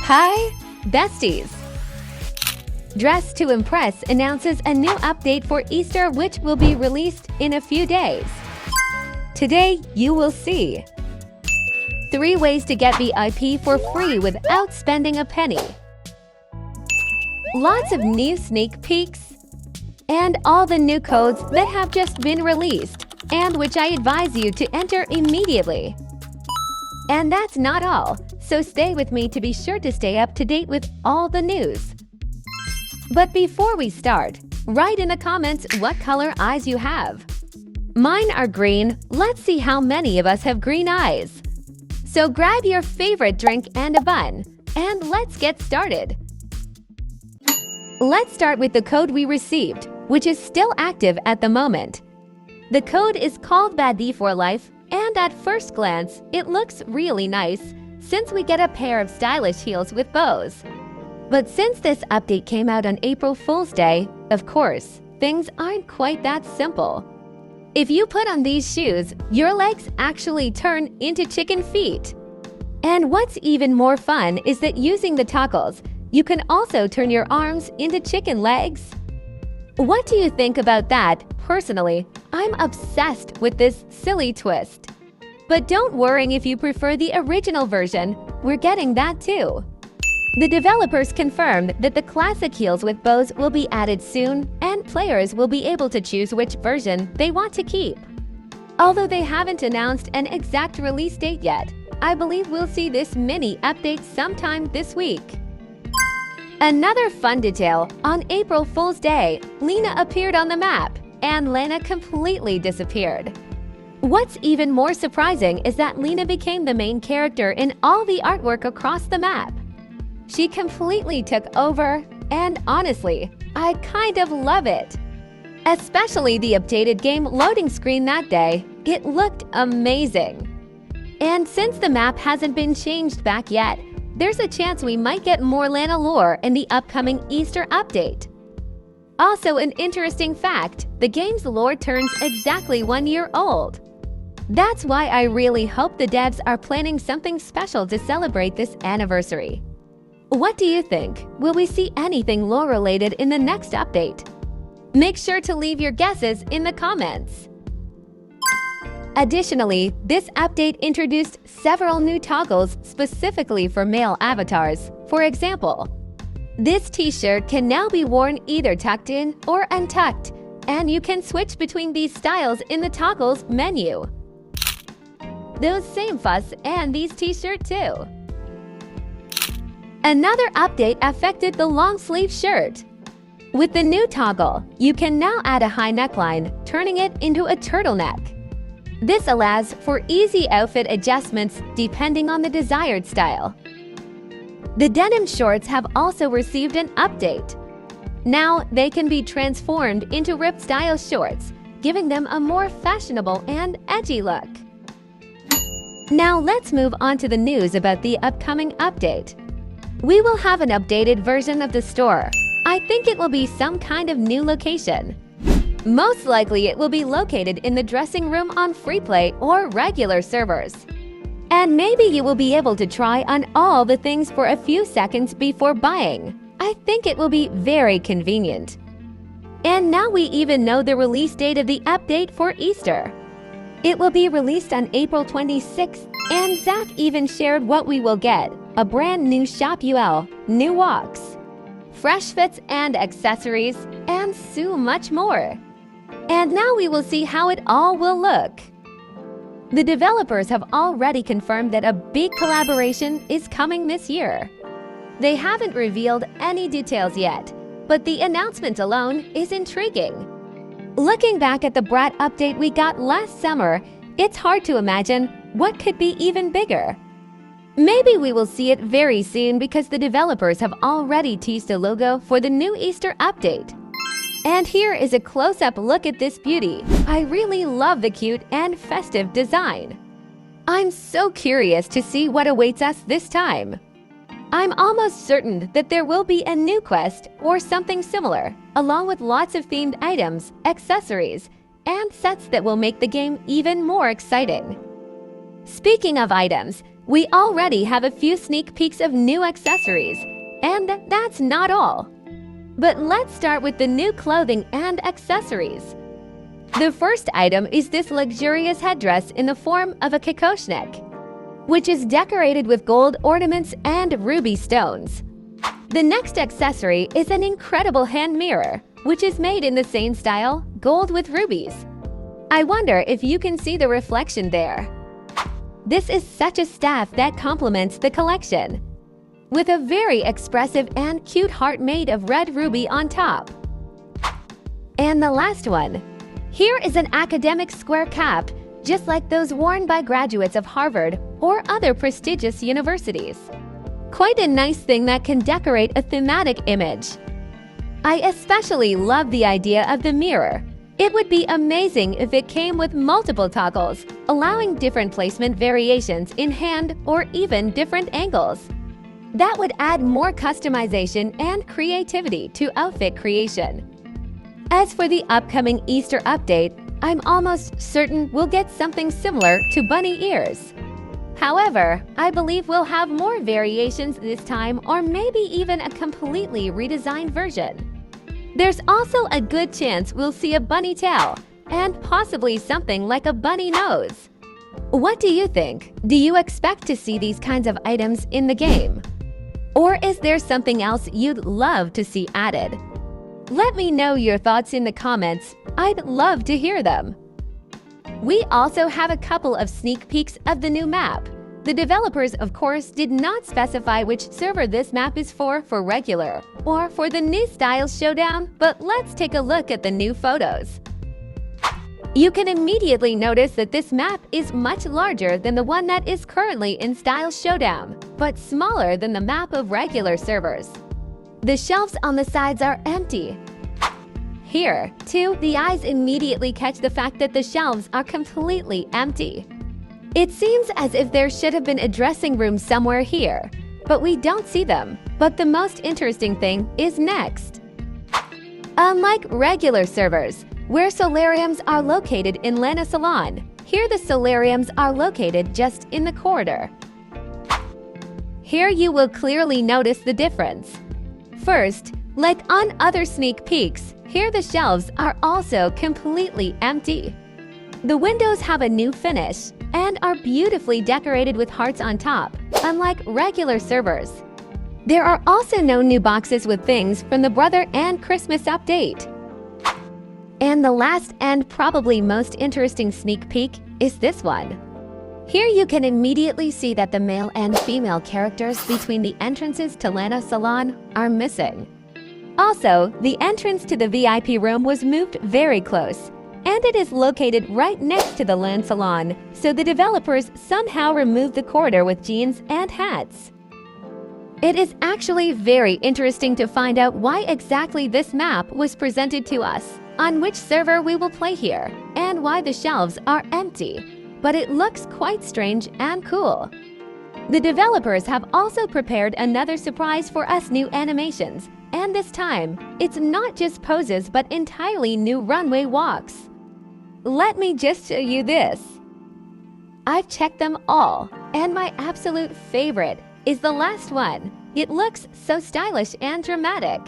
Hi, besties! Dress to Impress announces a new update for Easter which will be released in a few days. Today, you will see 3 ways to get VIP for free without spending a penny, lots of new sneak peeks, and all the new codes that have just been released and which I advise you to enter immediately. And that's not all, so stay with me to be sure to stay up to date with all the news. But before we start, write in the comments what color eyes you have. Mine are green. Let's see how many of us have green eyes. So grab your favorite drink and a bun, and let's get started. Let's start with the code we received, which is still active at the moment. The code is called bestie for life, and at first glance, it looks really nice since we get a pair of stylish heels with bows. But since this update came out on April Fool's Day, of course, things aren't quite that simple. If you put on these shoes, your legs actually turn into chicken feet. And what's even more fun is that using the toggles, you can also turn your arms into chicken legs. What do you think about that? Personally, I'm obsessed with this silly twist. But don't worry if you prefer the original version, we're getting that too. The developers confirmed that the classic heels with bows will be added soon, and players will be able to choose which version they want to keep. Although they haven't announced an exact release date yet, I believe we'll see this mini update sometime this week. Another fun detail, on April Fool's Day, Lena appeared on the map, and Lena completely disappeared. What's even more surprising is that Lena became the main character in all the artwork across the map. She completely took over, and honestly, I kind of love it. Especially the updated game loading screen that day, it looked amazing. And since the map hasn't been changed back yet, there's a chance we might get more Lena lore in the upcoming Easter update. Also, an interesting fact, the game's lore turns exactly 1 year old. That's why I really hope the devs are planning something special to celebrate this anniversary. What do you think? Will we see anything lore-related in the next update? Make sure to leave your guesses in the comments. Additionally, this update introduced several new toggles specifically for male avatars. For example, this t-shirt can now be worn either tucked in or untucked, and you can switch between these styles in the toggles menu. Those same fuss and these t-shirt too. Another update affected the long sleeve shirt. With the new toggle, you can now add a high neckline, turning it into a turtleneck. This allows for easy outfit adjustments depending on the desired style. The denim shorts have also received an update. Now they can be transformed into ripped style shorts, giving them a more fashionable and edgy look. Now let's move on to the news about the upcoming update. We will have an updated version of the store. I think it will be some kind of new location. Most likely it will be located in the dressing room on Freeplay or regular servers. And maybe you will be able to try on all the things for a few seconds before buying. I think it will be very convenient. And now we even know the release date of the update for Easter. It will be released on April 26th, and Zach even shared what we will get: a brand new shop UL, new walks, fresh fits and accessories, and so much more. And now we will see how it all will look. The developers have already confirmed that a big collaboration is coming this year. They haven't revealed any details yet, but the announcement alone is intriguing. Looking back at the Brat update we got last summer, it's hard to imagine what could be even bigger. Maybe we will see it very soon because the developers have already teased a logo for the new Easter update. And here is a close-up look at this beauty. I really love the cute and festive design. I'm so curious to see what awaits us this time. I'm almost certain that there will be a new quest or something similar, along with lots of themed items, accessories, and sets that will make the game even more exciting. Speaking of items, We already have a few sneak peeks of new accessories, and that's not all. But let's start with the new clothing and accessories. The first item is this luxurious headdress in the form of a kikoshnek, which is decorated with gold ornaments and ruby stones. The next accessory is an incredible hand mirror, which is made in the same style, gold with rubies. I wonder if you can see the reflection there. This is such a staff that complements the collection, with a very expressive and cute heart made of red ruby on top. And the last one. Here is an academic square cap, just like those worn by graduates of Harvard or other prestigious universities. Quite a nice thing that can decorate a thematic image. I especially love the idea of the mirror. It would be amazing if it came with multiple toggles, allowing different placement variations in hand or even different angles. That would add more customization and creativity to outfit creation. As for the upcoming Easter update, I'm almost certain we'll get something similar to bunny ears. However, I believe we'll have more variations this time, or maybe even a completely redesigned version. There's also a good chance we'll see a bunny tail, and possibly something like a bunny nose. What do you think? Do you expect to see these kinds of items in the game? Or is there something else you'd love to see added? Let me know your thoughts in the comments. I'd love to hear them. We also have a couple of sneak peeks of the new map. The developers, of course, did not specify which server this map is for regular or for the new Styles Showdown, but let's take a look at the new photos. You can immediately notice that this map is much larger than the one that is currently in Styles Showdown, but smaller than the map of regular servers. The shelves on the sides are empty. Here, too, the eyes immediately catch the fact that the shelves are completely empty. It seems as if there should have been a dressing room somewhere here, but we don't see them. But the most interesting thing is next. Unlike regular servers, where solariums are located in Lana Salon, here the solariums are located just in the corridor. Here you will clearly notice the difference. First, like on other sneak peeks, here the shelves are also completely empty. The windows have a new finish and are beautifully decorated with hearts on top, unlike regular servers. There are also no new boxes with things from the Brother and Christmas update. And the last and probably most interesting sneak peek is this one. Here you can immediately see that the male and female characters between the entrances to Lana Salon are missing. Also, the entrance to the VIP room was moved very close, and it is located right next to the LAN Salon, so the developers somehow removed the corridor with jeans and hats. It is actually very interesting to find out why exactly this map was presented to us, on which server we will play here, and why the shelves are empty. But it looks quite strange and cool. The developers have also prepared another surprise for us: new animations, and this time, it's not just poses but entirely new runway walks. Let me just show you this. I've checked them all, and my absolute favorite is the last one. It looks so stylish and dramatic.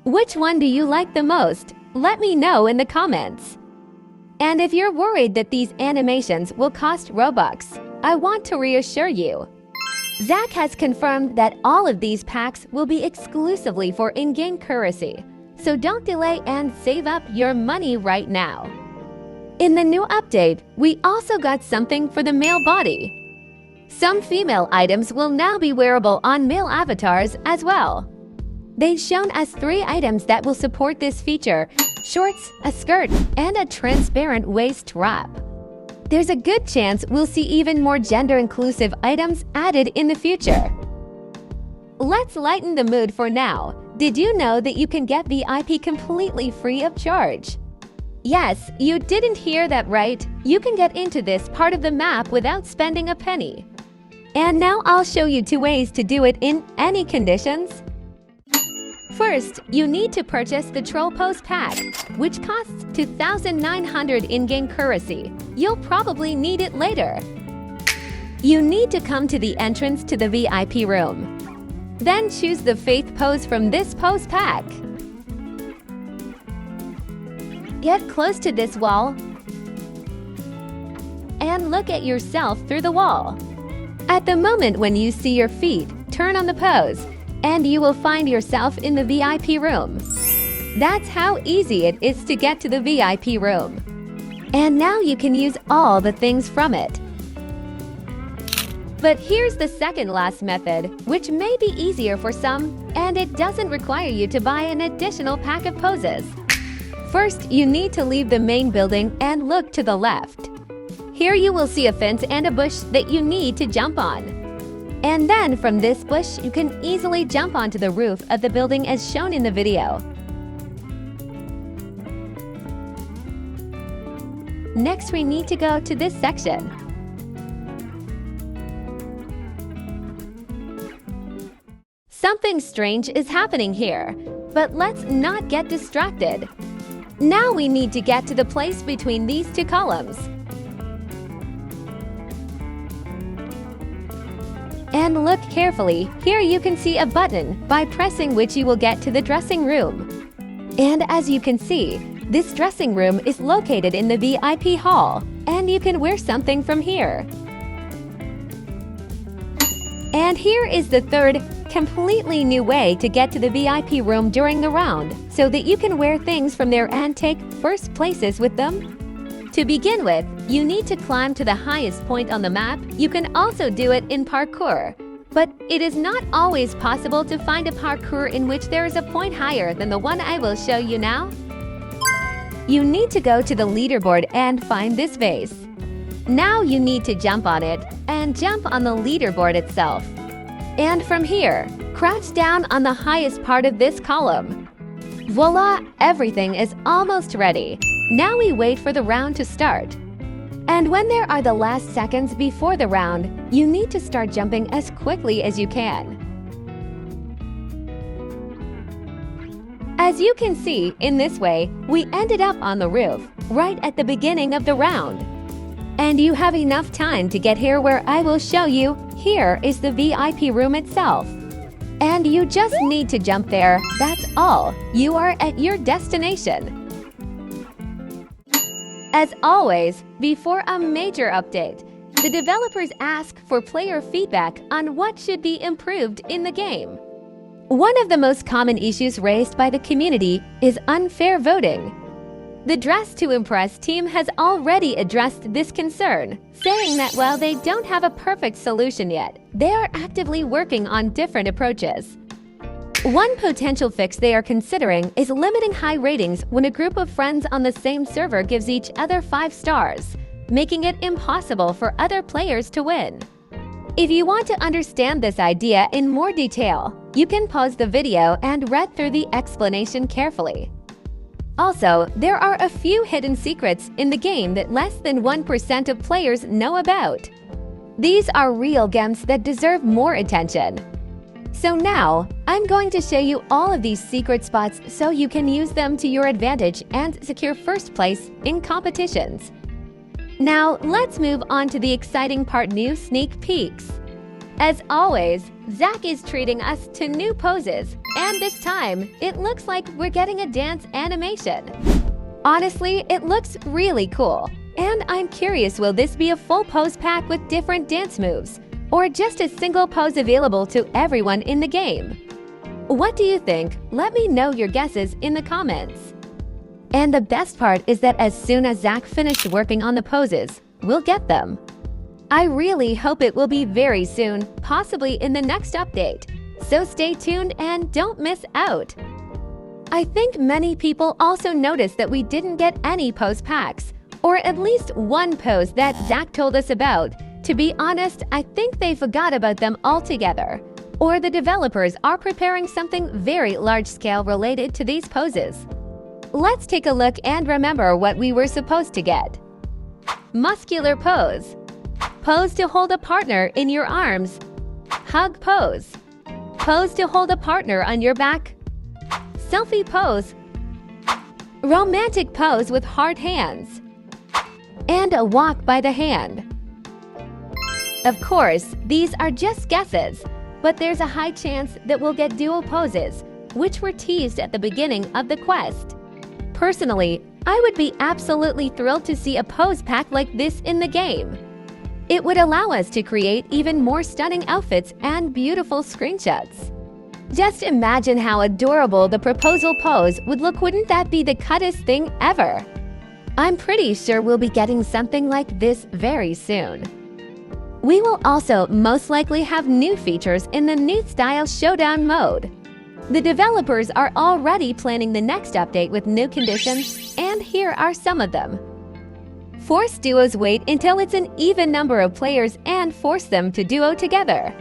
Which one do you like the most? Let me know in the comments. And if you're worried that these animations will cost Robux, I want to reassure you. Zach has confirmed that all of these packs will be exclusively for in-game currency, so don't delay and save up your money right now. In the new update, we also got something for the male body. Some female items will now be wearable on male avatars as well. They've shown us 3 items that will support this feature: shorts, a skirt, and a transparent waist wrap. There's a good chance we'll see even more gender-inclusive items added in the future. Let's lighten the mood for now. Did you know that you can get VIP completely free of charge? Yes, you didn't hear that right. You can get into this part of the map without spending a penny. And now I'll show you 2 ways to do it in any conditions. First, you need to purchase the Troll Pose Pack, which costs 2,900 in-game currency. You'll probably need it later. You need to come to the entrance to the VIP room. Then choose the Faith pose from this pose pack. Get close to this wall and look at yourself through the wall. At the moment when you see your feet, turn on the pose, and you will find yourself in the VIP room. That's how easy it is to get to the VIP room. And now you can use all the things from it. But here's the second last method, which may be easier for some, and it doesn't require you to buy an additional pack of poses. First, you need to leave the main building and look to the left. Here you will see a fence and a bush that you need to jump on. And then from this bush, you can easily jump onto the roof of the building as shown in the video. Next, we need to go to this section. Something strange is happening here, but let's not get distracted. Now we need to get to the place between these two columns. And look carefully, here you can see a button by pressing which you will get to the dressing room. And as you can see, this dressing room is located in the VIP hall, and you can wear something from here. And here is the third, completely new way to get to the VIP room during the round, so that you can wear things from there and take first places with them. To begin with, you need to climb to the highest point on the map. You can also do it in parkour, but it is not always possible to find a parkour in which there is a point higher than the one I will show you now. You need to go to the leaderboard and find this vase. Now you need to jump on it and jump on the leaderboard itself. And from here, crouch down on the highest part of this column. Voila, everything is almost ready. Now we wait for the round to start. And when there are the last seconds before the round, you need to start jumping as quickly as you can. As you can see, in this way, we ended up on the roof, right at the beginning of the round. And you have enough time to get here where I will show you. Here is the VIP room itself. And you just need to jump there, that's all. You are at your destination. As always, before a major update, the developers ask for player feedback on what should be improved in the game. One of the most common issues raised by the community is unfair voting. The Dress to Impress team has already addressed this concern, saying that while they don't have a perfect solution yet, they are actively working on different approaches. One potential fix they are considering is limiting high ratings when a group of friends on the same server gives each other 5 stars, making it impossible for other players to win. If you want to understand this idea in more detail, you can pause the video and read through the explanation carefully. Also, there are a few hidden secrets in the game that less than 1% of players know about. These are real gems that deserve more attention. So now, I'm going to show you all of these secret spots so you can use them to your advantage and secure first place in competitions. Now, let's move on to the exciting part: new sneak peeks. As always, Zach is treating us to new poses, and this time, it looks like we're getting a dance animation. Honestly, it looks really cool, and I'm curious, will this be a full pose pack with different dance moves, or just a single pose available to everyone in the game? What do you think? Let me know your guesses in the comments. And the best part is that as soon as Zach finished working on the poses, we'll get them. I really hope it will be very soon, possibly in the next update. So stay tuned and don't miss out. I think many people also noticed that we didn't get any pose packs, or at least one pose that Zach told us about. To be honest, I think they forgot about them altogether, or the developers are preparing something very large-scale related to these poses. Let's take a look and remember what we were supposed to get. Muscular pose. Pose to hold a partner in your arms. Hug pose. Pose to hold a partner on your back. selfie pose, romantic pose with heart hands, and a walk by the hand. Of course, these are just guesses, but there's a high chance that we'll get duo poses, which were teased at the beginning of the quest. Personally, I would be absolutely thrilled to see a pose pack like this in the game. It would allow us to create even more stunning outfits and beautiful screenshots. Just imagine how adorable the proposal pose would look. Wouldn't that be the cuttest thing ever? I'm pretty sure we'll be getting something like this very soon. We will also most likely have new features in the new style showdown mode. The developers are already planning the next update with new conditions, and here are some of them. Force duos wait until it's an even number of players and force them to duo together.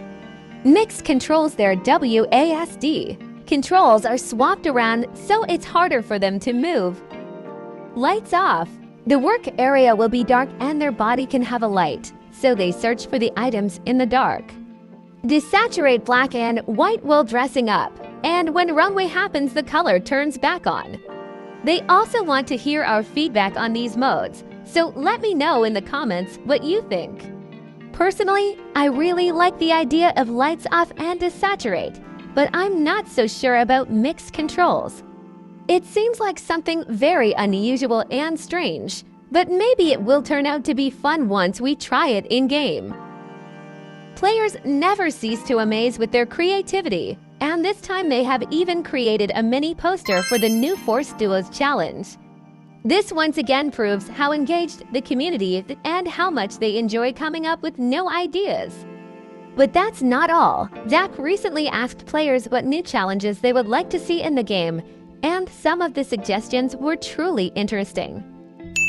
Mix controls their WASD. Controls are swapped around so it's harder for them to move. Lights off. The work area will be dark and their body can have a light, so they search for the items in the dark. Desaturate black and white while dressing up, and when runway happens, the color turns back on. They also want to hear our feedback on these modes, so let me know in the comments what you think. Personally, I really like the idea of lights off and desaturate, but I'm not so sure about mixed controls. It seems like something very unusual and strange, but maybe it will turn out to be fun once we try it in-game. Players never cease to amaze with their creativity, and this time they have even created a mini poster for the new Force Duos challenge. This once again proves how engaged the community is and how much they enjoy coming up with new ideas. But that's not all. Zach recently asked players what new challenges they would like to see in the game, and some of the suggestions were truly interesting.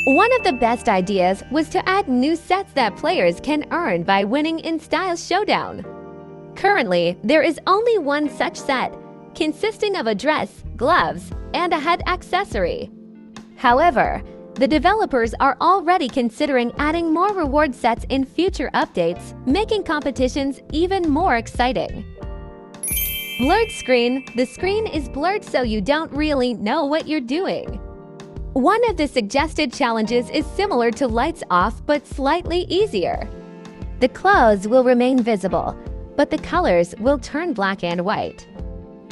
One of the best ideas was to add new sets that players can earn by winning in Style Showdown. Currently, there is only one such set, consisting of a dress, gloves, and a head accessory. However, the developers are already considering adding more reward sets in future updates, making competitions even more exciting. Blurred screen. The screen is blurred so you don't really know what you're doing. One of the suggested challenges is similar to lights off but slightly easier. The clothes will remain visible, but the colors will turn black and white.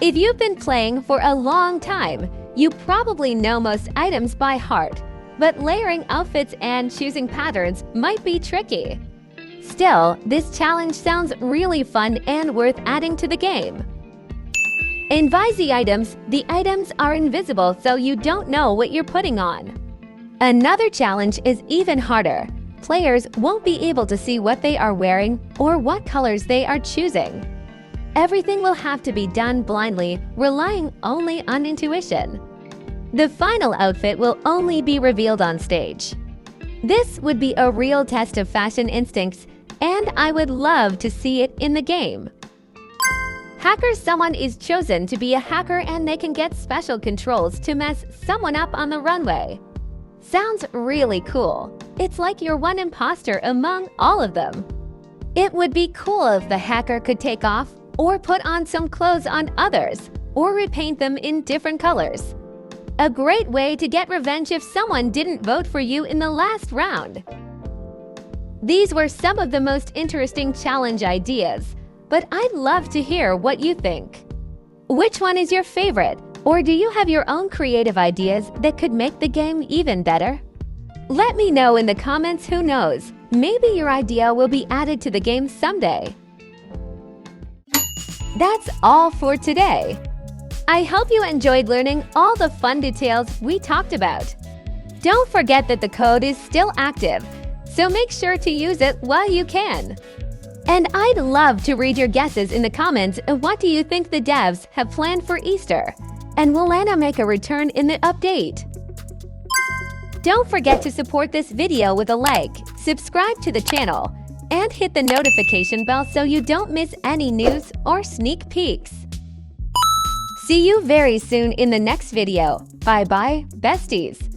If you've been playing for a long time, you probably know most items by heart, but layering outfits and choosing patterns might be tricky. Still, this challenge sounds really fun and worth adding to the game. Invisi items. The items are invisible so you don't know what you're putting on. Another challenge is even harder. Players won't be able to see what they are wearing or what colors they are choosing. Everything will have to be done blindly, relying only on intuition. The final outfit will only be revealed on stage. This would be a real test of fashion instincts, and I would love to see it in the game. Hacker. Someone is chosen to be a hacker and they can get special controls to mess someone up on the runway. Sounds really cool. It's like you're one imposter among all of them. It would be cool if the hacker could take off or put on some clothes on others or repaint them in different colors. A great way to get revenge if someone didn't vote for you in the last round. These were some of the most interesting challenge ideas, but I'd love to hear what you think. Which one is your favorite? Or do you have your own creative ideas that could make the game even better? Let me know in the comments. Who knows, maybe your idea will be added to the game someday. That's all for today. I hope you enjoyed learning all the fun details we talked about. Don't forget that the code is still active, so make sure to use it while you can. And I'd love to read your guesses in the comments. What do you think the devs have planned for Easter? And will Lana make a return in the update? Don't forget to support this video with a like, subscribe to the channel, and hit the notification bell so you don't miss any news or sneak peeks. See you very soon in the next video. Bye-bye, besties!